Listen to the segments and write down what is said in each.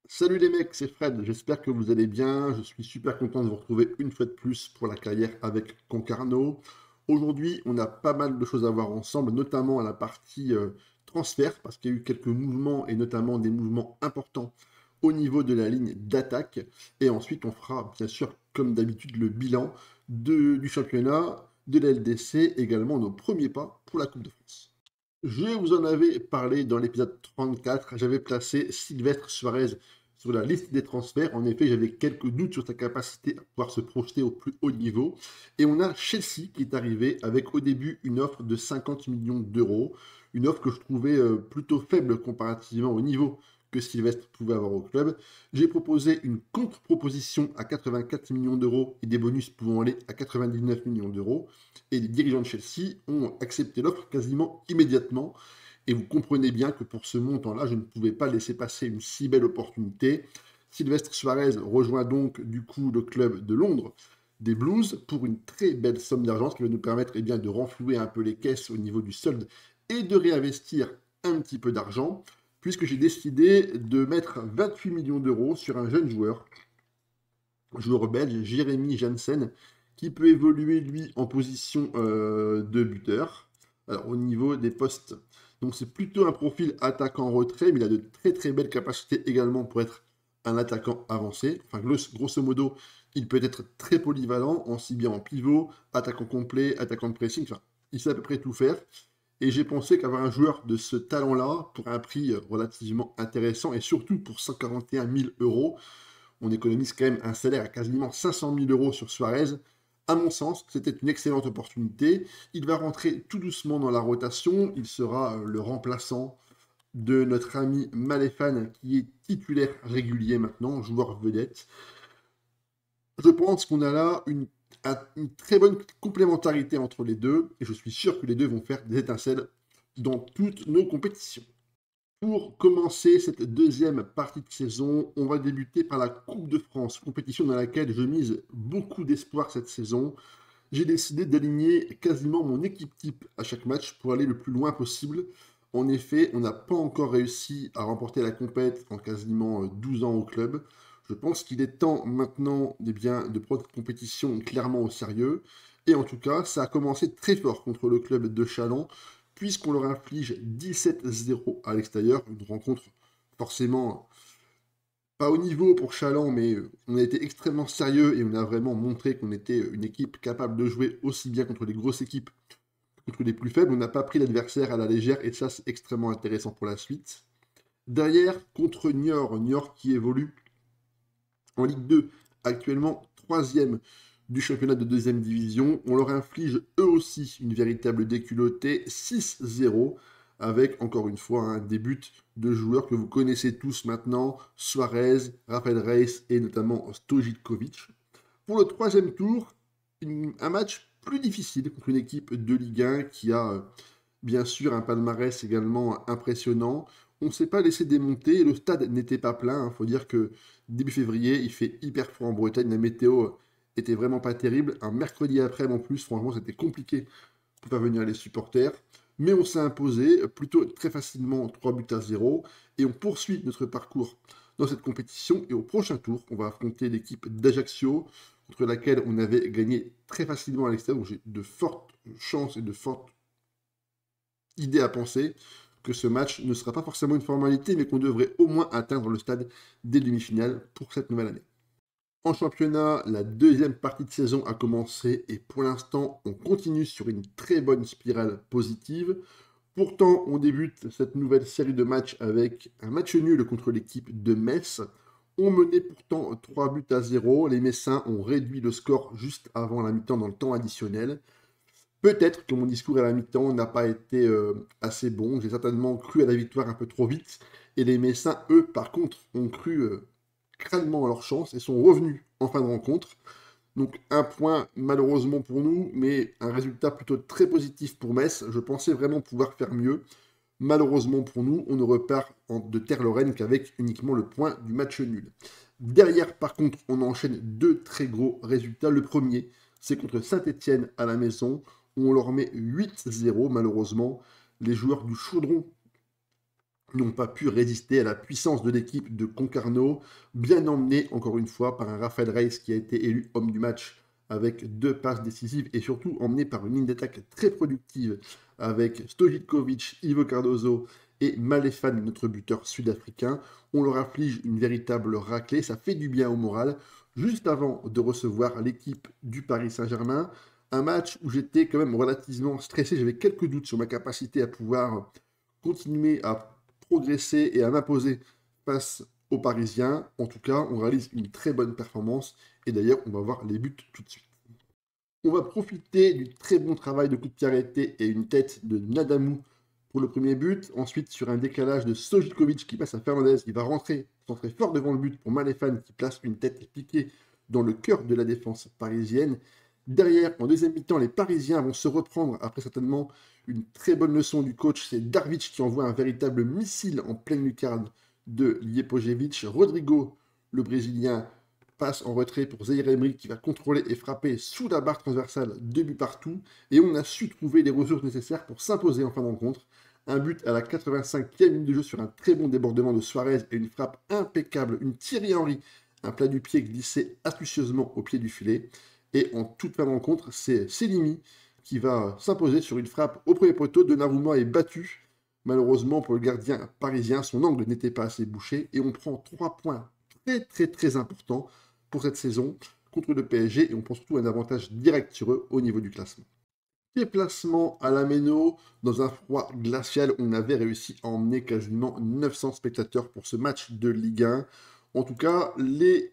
Salut les mecs, c'est Fred, j'espère que vous allez bien. Je suis super content de vous retrouver une fois de plus pour la carrière avec Concarneau. Aujourd'hui, on a pas mal de choses à voir ensemble, notamment à la partie transfert, parce qu'il y a eu quelques mouvements et notamment des mouvements importants au niveau de la ligne d'attaque. Et ensuite, on fera bien sûr, comme d'habitude, le bilan du championnat, de la LDC, également nos premiers pas pour la Coupe de France. Je vous en avais parlé dans l'épisode 34. J'avais placé Sylvestre Suarez sur la liste des transferts. En effet, j'avais quelques doutes sur sa capacité à pouvoir se projeter au plus haut niveau. Et on a Chelsea qui est arrivé avec au début une offre de 50 millions d'euros. Une offre que je trouvais plutôt faible comparativement au niveau que Sylvestre pouvait avoir au club. J'ai proposé une contre-proposition à 84 millions d'euros et des bonus pouvant aller à 99 millions d'euros. Et les dirigeants de Chelsea ont accepté l'offre quasiment immédiatement. Et vous comprenez bien que pour ce montant-là, je ne pouvais pas laisser passer une si belle opportunité. Sylvestre Suarez rejoint donc du coup le club de Londres des Blues pour une très belle somme d'argent, ce qui va nous permettre bien, de renflouer un peu les caisses au niveau du solde et de réinvestir un petit peu d'argent, puisque j'ai décidé de mettre 28 millions d'euros sur un jeune joueur belge, Jérémy Janssen, qui peut évoluer, lui, en position de buteur. Alors, au niveau des postes, donc c'est plutôt un profil attaquant-retrait, mais il a de très très belles capacités également pour être un attaquant avancé. Enfin, grosso modo, il peut être très polyvalent, aussi bien en pivot, attaquant complet, attaquant de pressing, enfin, il sait à peu près tout faire. Et j'ai pensé qu'avoir un joueur de ce talent-là, pour un prix relativement intéressant, et surtout pour 141 000 euros, on économise quand même un salaire à quasiment 500 000 euros sur Suarez. À mon sens, c'était une excellente opportunité. Il va rentrer tout doucement dans la rotation. Il sera le remplaçant de notre ami Maléfane, qui est titulaire régulier maintenant, joueur vedette. Je pense qu'on a là une très bonne complémentarité entre les deux, et je suis sûr que les deux vont faire des étincelles dans toutes nos compétitions. Pour commencer cette deuxième partie de saison, on va débuter par la Coupe de France, compétition dans laquelle je mise beaucoup d'espoir cette saison. J'ai décidé d'aligner quasiment mon équipe type à chaque match pour aller le plus loin possible. En effet, on n'a pas encore réussi à remporter la compète en quasiment 12 ans au club. Je pense qu'il est temps maintenant de prendre cette compétition clairement au sérieux. Et en tout cas, ça a commencé très fort contre le club de Châlons, puisqu'on leur inflige 17-0 à l'extérieur. Une rencontre forcément pas au niveau pour Chaland, mais on a été extrêmement sérieux et on a vraiment montré qu'on était une équipe capable de jouer aussi bien contre les grosses équipes que contre les plus faibles. On n'a pas pris l'adversaire à la légère et ça, c'est extrêmement intéressant pour la suite. Derrière, contre Niort, Niort qui évolue en Ligue 2, actuellement troisième du championnat de deuxième division. On leur inflige eux aussi une véritable déculottée, 6-0, avec encore une fois des buts de joueurs que vous connaissez tous maintenant, Suarez, Rafael Reis et notamment Stojikovic. Pour le troisième tour, un match plus difficile contre une équipe de Ligue 1 qui a bien sûr un palmarès également impressionnant. On ne s'est pas laissé démonter, le stade n'était pas plein. Il faut dire que début février, il fait hyper froid en Bretagne, la météo était vraiment pas terrible. Un mercredi après, en plus, franchement, c'était compliqué pour faire venir les supporters. Mais on s'est imposé plutôt très facilement 3-0. Et on poursuit notre parcours dans cette compétition. Et au prochain tour, on va affronter l'équipe d'Ajaccio, contre laquelle on avait gagné très facilement à l'extérieur. Donc j'ai de fortes chances et de fortes idée à penser que ce match ne sera pas forcément une formalité, mais qu'on devrait au moins atteindre le stade des demi-finales pour cette nouvelle année. En championnat, la deuxième partie de saison a commencé et pour l'instant, on continue sur une très bonne spirale positive. Pourtant, on débute cette nouvelle série de matchs avec un match nul contre l'équipe de Metz. On menait pourtant 3-0. Les Messins ont réduit le score juste avant la mi-temps dans le temps additionnel. Peut-être que mon discours à la mi-temps n'a pas été assez bon. J'ai certainement cru à la victoire un peu trop vite. Et les Messins, eux, par contre, ont cru crânement à leur chance et sont revenus en fin de rencontre. Donc un point malheureusement pour nous, mais un résultat plutôt très positif pour Metz. Je pensais vraiment pouvoir faire mieux. Malheureusement pour nous, on ne repart de Terre-Lorraine qu'avec uniquement le point du match nul. Derrière, par contre, on enchaîne deux très gros résultats. Le premier, c'est contre Saint-Etienne à la maison, où on leur met 8-0. Malheureusement, les joueurs du Chaudron n'ont pas pu résister à la puissance de l'équipe de Concarneau, bien emmenée encore une fois par un Raphaël Reis qui a été élu homme du match avec 2 passes décisives et surtout emmené par une ligne d'attaque très productive avec Stojikovic, Ivo Cardozo et Maléfane, notre buteur sud-africain. On leur afflige une véritable raclée, ça fait du bien au moral. Juste avant de recevoir l'équipe du Paris Saint-Germain, un match où j'étais quand même relativement stressé, j'avais quelques doutes sur ma capacité à pouvoir continuer à progresser et à m'imposer face aux Parisiens. En tout cas, on réalise une très bonne performance et d'ailleurs, on va voir les buts tout de suite. On va profiter du très bon travail de coup de pied arrêté et une tête de Nadamou pour le premier but. Ensuite, sur un décalage de Stojikovic qui passe à Fernandez, il va centrer fort devant le but pour Maléfane qui place une tête piquée dans le cœur de la défense parisienne. Derrière, en deuxième mi-temps, les Parisiens vont se reprendre après certainement une très bonne leçon du coach. C'est Darvic qui envoie un véritable missile en pleine lucarne de Ljepojevic. Rodrigo, le Brésilien, passe en retrait pour Zaïre Emery qui va contrôler et frapper sous la barre transversale, 2 buts partout. Et on a su trouver les ressources nécessaires pour s'imposer en fin de rencontre. Un but à la 85e minute de jeu sur un très bon débordement de Suarez et une frappe impeccable, une Thierry Henry, un plat du pied glissé astucieusement au pied du filet. Et en toute fin de rencontre, c'est Selimi qui va s'imposer sur une frappe au premier poteau. Donnarumma est battu. Malheureusement pour le gardien parisien, son angle n'était pas assez bouché. Et on prend 3 points très importants pour cette saison contre le PSG. Et on prend surtout un avantage direct sur eux au niveau du classement. Déplacement à la Méno, dans un froid glacial, on avait réussi à emmener quasiment 900 spectateurs pour ce match de Ligue 1. En tout cas, les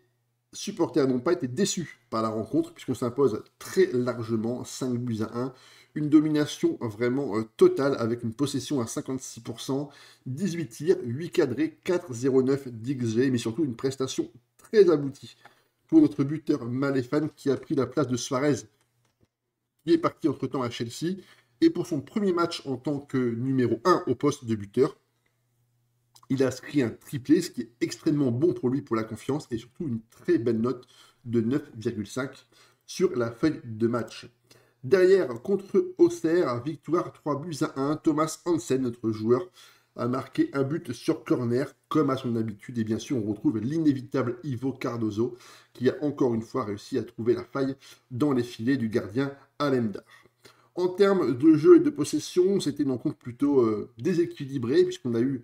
supporters n'ont pas été déçus par la rencontre, puisqu'on s'impose très largement, 5 buts à 1. Une domination vraiment totale, avec une possession à 56%, 18 tirs, 8 cadrés, 4,09 d'XG, mais surtout une prestation très aboutie pour notre buteur Maléfane, qui a pris la place de Suarez, qui est parti entre-temps à Chelsea, et pour son premier match en tant que numéro 1 au poste de buteur, il a inscrit un triplé, ce qui est extrêmement bon pour lui, pour la confiance, et surtout une très belle note de 9,5 sur la feuille de match. Derrière, contre Auxerre, victoire 3 buts à 1, Thomas Hansen, notre joueur, a marqué un but sur corner, comme à son habitude, et bien sûr, on retrouve l'inévitable Ivo Cardozo, qui a encore une fois réussi à trouver la faille dans les filets du gardien Alemdar. En termes de jeu et de possession, c'était une rencontre plutôt déséquilibrée, puisqu'on a eu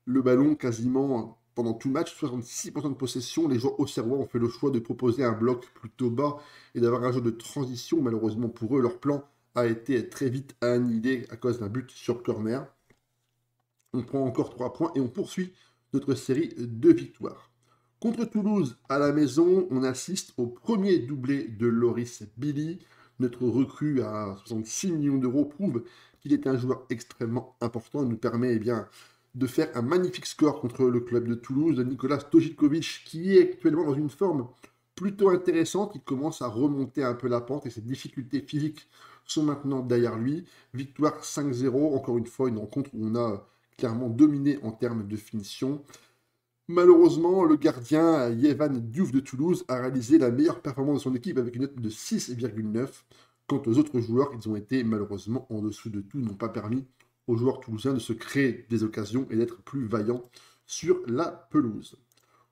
le ballon quasiment pendant tout le match, 66% de possession. Les joueurs auxerrois ont fait le choix de proposer un bloc plutôt bas et d'avoir un jeu de transition. Malheureusement pour eux, leur plan a été très vite annihilé à cause d'un but sur corner. On prend encore 3 points et on poursuit notre série de victoires. Contre Toulouse, à la maison, on assiste au premier doublé de Loris Billy. Notre recrue à 66 millions d'euros prouve qu'il est un joueur extrêmement important. Il nous permet de faire un magnifique score contre le club de Toulouse, de Nicolas Stojikovic, qui est actuellement dans une forme plutôt intéressante. Il commence à remonter un peu la pente et ses difficultés physiques sont maintenant derrière lui. Victoire 5-0, encore une fois, une rencontre où on a clairement dominé en termes de finition. Malheureusement, le gardien Yevan Diouf de Toulouse a réalisé la meilleure performance de son équipe avec une note de 6,9. Quant aux autres joueurs, ils ont été malheureusement en dessous de tout, n'ont pas permis aux joueurs toulousains de se créer des occasions et d'être plus vaillants sur la pelouse.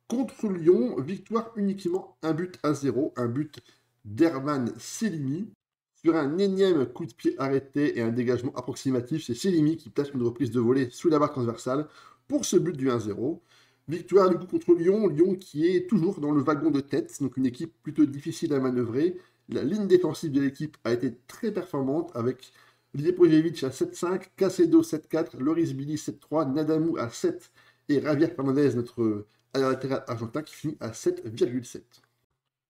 Contre Lyon, victoire uniquement 1-0, un but d'Herman Selimi. Sur un énième coup de pied arrêté et un dégagement approximatif, c'est Selimi qui place une reprise de volée sous la barre transversale pour ce but du 1-0. Victoire du coup contre Lyon, Lyon qui est toujours dans le wagon de tête, donc une équipe plutôt difficile à manœuvrer. La ligne défensive de l'équipe a été très performante avec Ljepojevic à 7,5, Caicedo 7,4, Loris Billy 7,3, Nadamou à 7 et Javier Fernandez, notre latéral argentin, qui finit à 7,7.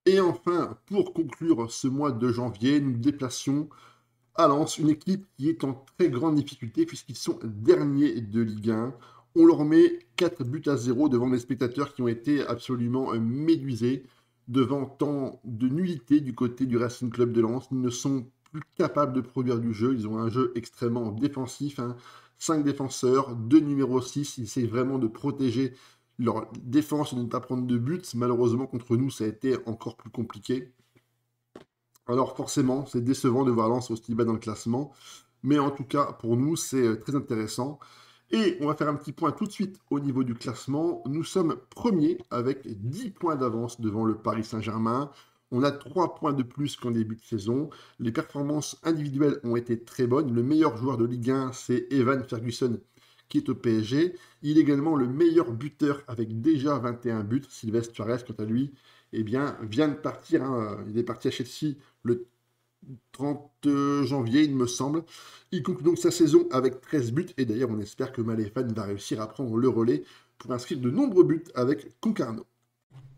Et enfin, pour conclure ce mois de janvier, nous nous déplacions à Lens, une équipe qui est en très grande difficulté puisqu'ils sont derniers de Ligue 1. On leur met 4-0 devant des spectateurs qui ont été absolument médusés devant tant de nullité du côté du Racing Club de Lens. Ils ne sont plus capables de produire du jeu. Ils ont un jeu extrêmement défensif. 5 défenseurs, 2 numéros 6. Ils essaient vraiment de protéger leur défense et de ne pas prendre de buts. Malheureusement, contre nous, ça a été encore plus compliqué. Alors forcément, c'est décevant de voir Lens aussi bas dans le classement. Mais en tout cas, pour nous, c'est très intéressant. Et on va faire un petit point tout de suite au niveau du classement. Nous sommes premiers avec 10 points d'avance devant le Paris Saint-Germain. On a 3 points de plus qu'en début de saison. Les performances individuelles ont été très bonnes. Le meilleur joueur de Ligue 1, c'est Evan Ferguson, qui est au PSG. Il est également le meilleur buteur avec déjà 21 buts. Sylvestre Suarez, quant à lui, eh bien, vient de partir. Il est parti à Chelsea le 30 janvier, il me semble. Il conclut donc sa saison avec 13 buts. Et d'ailleurs, on espère que Maléfane va réussir à prendre le relais pour inscrire de nombreux buts avec Concarneau.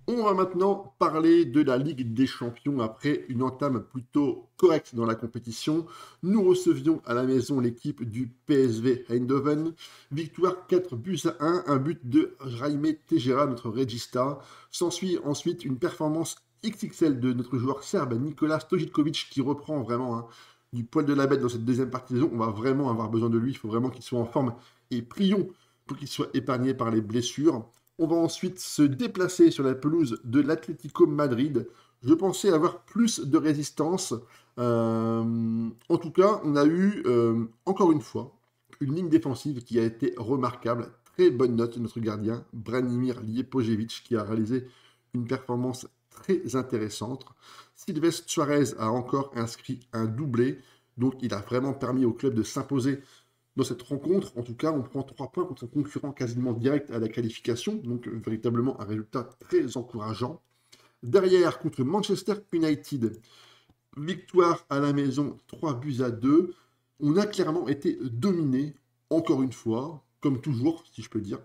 On va maintenant parler de la Ligue des Champions après une entame plutôt correcte dans la compétition. Nous recevions à la maison l'équipe du PSV Eindhoven. Victoire 4 buts à 1 but de Jaime Tejera, notre régista. S'ensuit ensuite une performance XXL de notre joueur serbe Nikola Stojikovic qui reprend vraiment du poil de la bête dans cette deuxième partie de saison. On va vraiment avoir besoin de lui, il faut vraiment qu'il soit en forme et prions pour qu'il soit épargné par les blessures. On va ensuite se déplacer sur la pelouse de l'Atlético Madrid. Je pensais avoir plus de résistance. En tout cas, on a eu, encore une fois, une ligne défensive qui a été remarquable. Très bonne note de notre gardien, Branimir Liepojevic, qui a réalisé une performance très intéressante. Sylvestre Suarez a encore inscrit un doublé. Donc, il a vraiment permis au club de s'imposer dans cette rencontre. En tout cas, on prend 3 points contre un concurrent quasiment direct à la qualification, donc véritablement un résultat très encourageant. Derrière, contre Manchester United, victoire à la maison, 3 buts à 2. On a clairement été dominé, encore une fois, comme toujours, si je peux dire.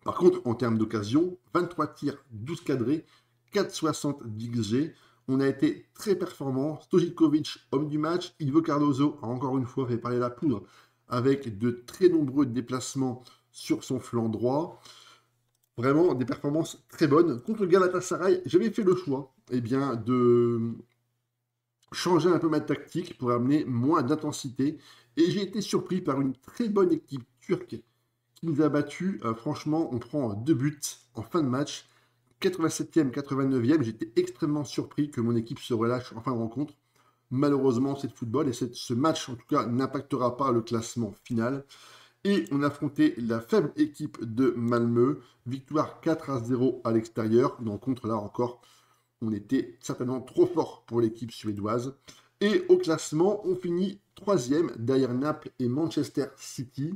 Par contre, en termes d'occasion, 23 tirs, 12 cadrés, 4,60 d'XG. On a été très performant. Stojikovic, homme du match. Ivo Cardozo a encore une fois fait parler la poudre avec de très nombreux déplacements sur son flanc droit. Vraiment des performances très bonnes. Contre Galatasaray, j'avais fait le choix de changer un peu ma tactique pour amener moins d'intensité. Et j'ai été surpris par une très bonne équipe turque qui nous a battus. Franchement, on prend 2 buts en fin de match. 87e, 89e, j'étais extrêmement surpris que mon équipe se relâche en fin de rencontre. Malheureusement, c'est le football et ce match, en tout cas, n'impactera pas le classement final. Et on a affronté la faible équipe de Malmö. Victoire 4-0 à l'extérieur. Une rencontre, là encore, on était certainement trop fort pour l'équipe suédoise. Et au classement, on finit 3e derrière Naples et Manchester City.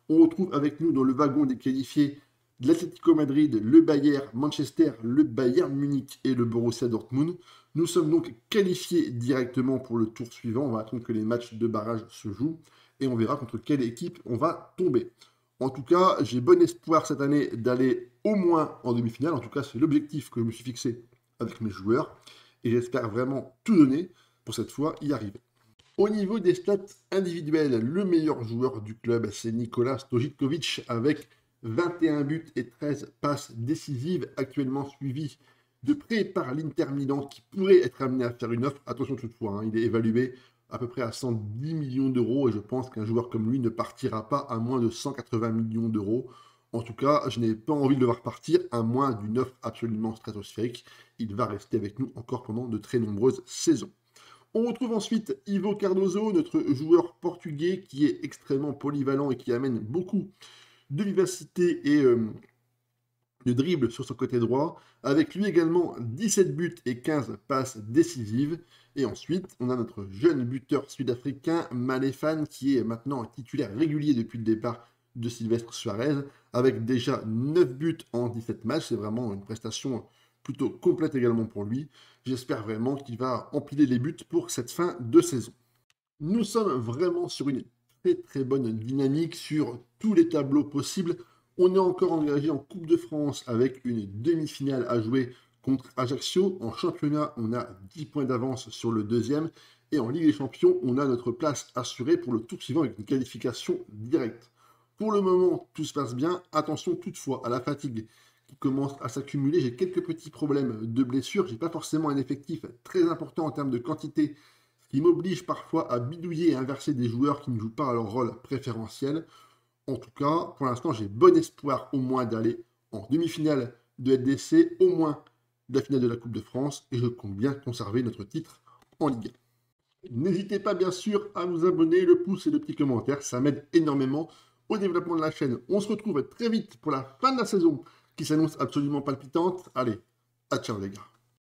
On retrouve avec nous dans le wagon des qualifiés de l'Atlético Madrid, le Bayern, Manchester, le Bayern Munich et le Borussia Dortmund. Nous sommes donc qualifiés directement pour le tour suivant. On va attendre que les matchs de barrage se jouent et on verra contre quelle équipe on va tomber. En tout cas, j'ai bon espoir cette année d'aller au moins en demi-finale. En tout cas, c'est l'objectif que je me suis fixé avec mes joueurs et j'espère vraiment tout donner pour cette fois y arriver. Au niveau des stats individuels, le meilleur joueur du club, c'est Nikola Stojikovic avec 21 buts et 13 passes décisives, actuellement suivi de près par l'Inter Milan qui pourrait être amené à faire une offre. Attention toutefois, il est évalué à peu près à 110 millions d'euros et je pense qu'un joueur comme lui ne partira pas à moins de 180 millions d'euros. En tout cas, je n'ai pas envie de le voir partir à moins d'une offre absolument stratosphérique. Il va rester avec nous encore pendant de très nombreuses saisons. On retrouve ensuite Ivo Cardozo, notre joueur portugais qui est extrêmement polyvalent et qui amène beaucoup de vivacité et de dribble sur son côté droit. Avec lui également 17 buts et 15 passes décisives. Et ensuite, on a notre jeune buteur sud-africain, Maléfane, qui est maintenant un titulaire régulier depuis le départ de Sylvestre Suarez, avec déjà 9 buts en 17 matchs. C'est vraiment une prestation plutôt complète également pour lui. J'espère vraiment qu'il va empiler les buts pour cette fin de saison. Nous sommes vraiment sur une très bonne dynamique sur tous les tableaux possibles. On est encore engagé en Coupe de France avec une demi-finale à jouer contre Ajaccio. En championnat, on a 10 points d'avance sur le deuxième. Et en Ligue des Champions, on a notre place assurée pour le tour suivant avec une qualification directe. Pour le moment, tout se passe bien. Attention toutefois à la fatigue qui commence à s'accumuler. J'ai quelques petits problèmes de blessure. Je n'ai pas forcément un effectif très important en termes de quantité, ce qui m'oblige parfois à bidouiller et inverser des joueurs qui ne jouent pas à leur rôle préférentiel. En tout cas, pour l'instant, j'ai bon espoir au moins d'aller en demi-finale de LDC, au moins de la finale de la Coupe de France, et je compte bien conserver notre titre en Ligue 1. N'hésitez pas bien sûr à vous abonner, le pouce et le petit commentaire, ça m'aide énormément. au développement de la chaîne. On se retrouve très vite pour la fin de la saison qui s'annonce absolument palpitante. Allez, à ciao les gars.